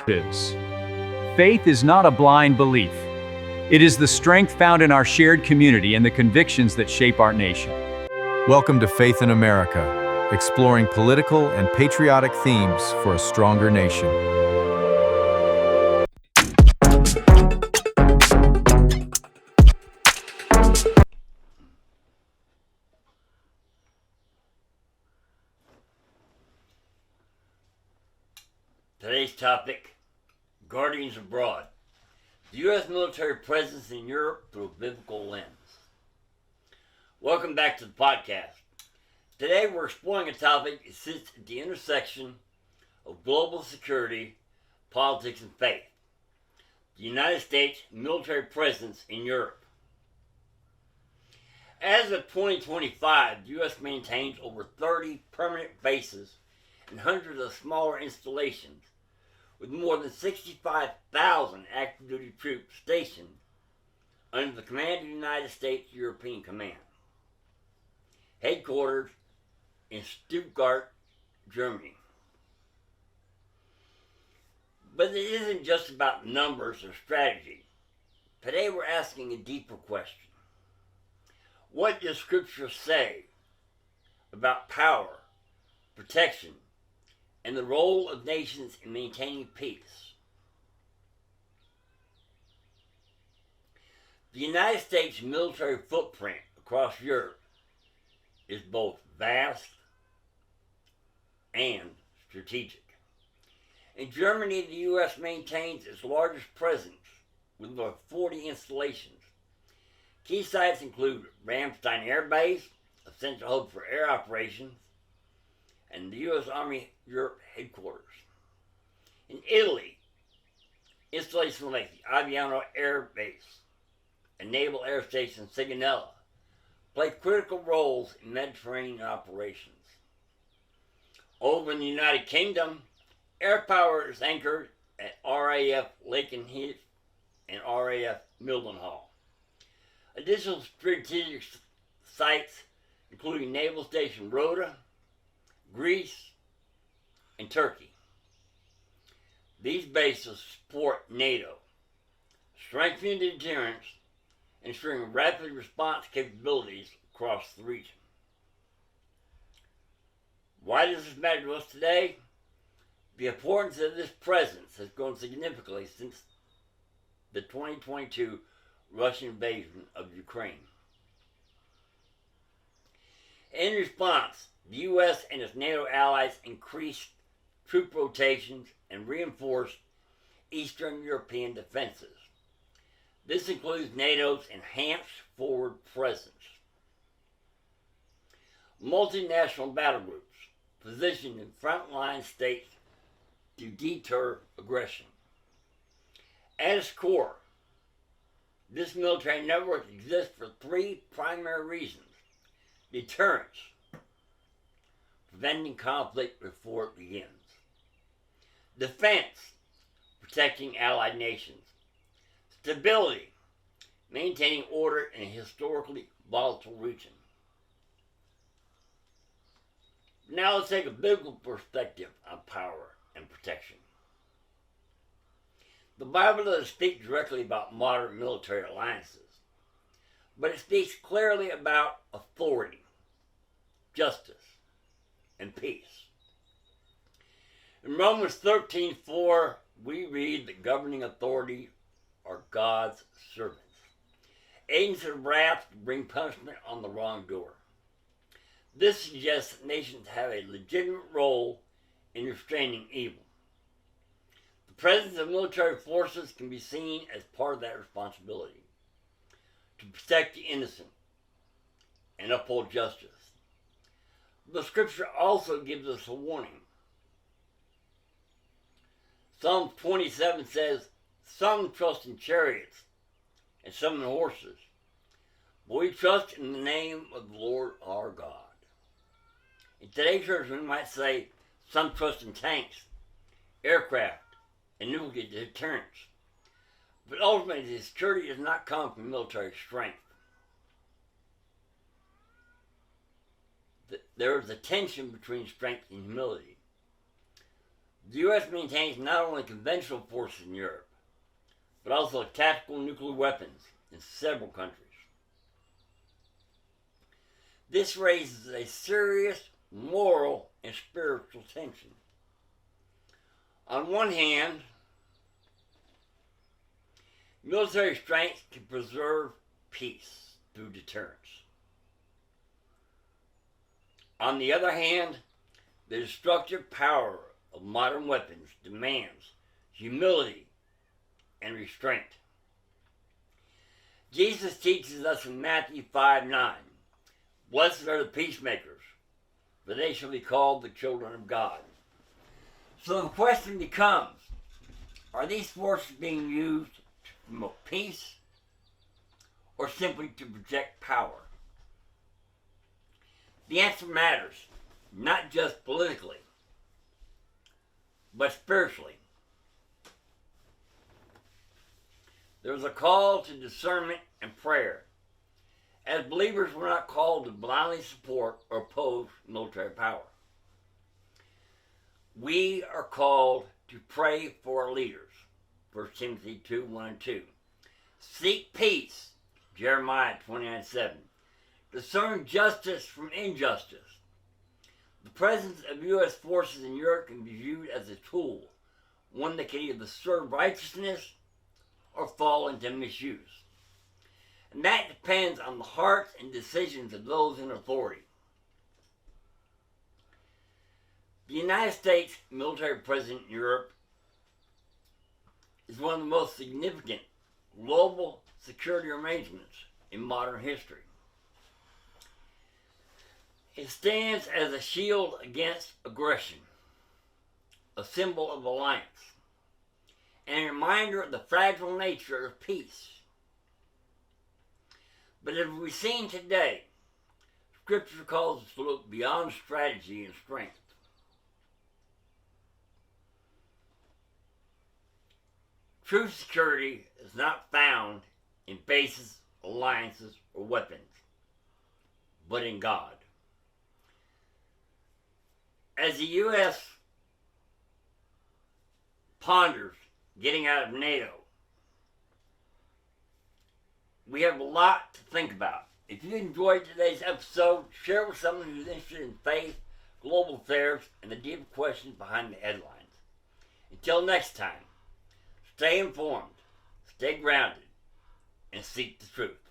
is. Faith is not a blind belief. It is the strength found in our shared community and the convictions that shape our nation. Welcome to Faith in America, exploring political and patriotic themes for a stronger nation. Today's topic, Guardians Abroad, the U.S. military presence in Europe through a biblical lens. Welcome back to the podcast. Today we're exploring a topic that sits at the intersection of global security, politics, and faith. The United States military presence in Europe. As of 2025, the U.S. maintains over 30 permanent bases and hundreds of smaller installations, with more than 65,000 active duty troops stationed under the command of the United States European Command, headquartered in Stuttgart, Germany. But it isn't just about numbers or strategy. Today we're asking a deeper question. What does Scripture say about power, protection, and the role of nations in maintaining peace? The United States military footprint across Europe is both vast and strategic. In Germany, the U.S. maintains its largest presence with over 40 installations. Key sites include Ramstein Air Base, a central hub for air operations, and the U.S. Army Europe headquarters. In Italy, installations like the Aviano Air Base and Naval Air Station Sigonella play critical roles in Mediterranean operations. Over in the United Kingdom, air power is anchored at RAF Lakenheath and RAF Mildenhall. Additional strategic sites, including Naval Station Rota, Greece, and Turkey. These bases support NATO, strengthening deterrence, ensuring rapid response capabilities across the region. Why does this matter to us today? The importance of this presence has grown significantly since the 2022 Russian invasion of Ukraine. In response, the U.S. and its NATO allies increased troop rotations and reinforced Eastern European defenses. This includes NATO's enhanced forward presence. Multinational battle groups positioned in frontline states to deter aggression. At its core, this military network exists for three primary reasons: deterrence, preventing conflict before it begins; defense, protecting allied nations; stability, maintaining order in a historically volatile region. Now let's take a biblical perspective on power and protection. The Bible doesn't speak directly about modern military alliances, but it speaks clearly about authority, justice, and peace. In Romans 13:4, we read that governing authority are God's servants, agents of wrath to bring punishment on the wrongdoer. This suggests that nations have a legitimate role in restraining evil. The presence of military forces can be seen as part of that responsibility to protect the innocent and uphold justice. The Scripture also gives us a warning. Psalm 27 says, "Some trust in chariots and some in horses, but we trust in the name of the Lord our God." In today's terms, we might say some trust in tanks, aircraft, and nuclear deterrence. But ultimately, the security does not come from military strength. There is a tension between strength and humility. The U.S. maintains not only conventional forces in Europe, but also tactical nuclear weapons in several countries. This raises a serious moral and spiritual tension. On one hand, military strength can preserve peace through deterrence. On the other hand, the destructive power of modern weapons demands humility and restraint. Jesus teaches us in Matthew 5:9, "Blessed are the peacemakers, for they shall be called the children of God." So the question becomes, are these forces being used to promote peace or simply to project power? The answer matters, not just politically, but spiritually. There is a call to discernment and prayer. As believers, we're not called to blindly support or oppose military power. We are called to pray for our leaders. 1 Timothy 2:1-2. Seek peace. Jeremiah 29:7. Discern justice from injustice. The presence of U.S. forces in Europe can be viewed as a tool, one that can either serve righteousness or fall into misuse. And that depends on the hearts and decisions of those in authority. The United States military presence in Europe is one of the most significant global security arrangements in modern history. It stands as a shield against aggression, a symbol of alliance, and a reminder of the fragile nature of peace. But as we've seen today, Scripture calls us to look beyond strategy and strength. True security is not found in bases, alliances, or weapons, but in God. As the U.S. ponders getting out of NATO, we have a lot to think about. If you enjoyed today's episode, share it with someone who's interested in faith, global affairs, and the deep questions behind the headlines. Until next time, stay informed, stay grounded, and seek the truth.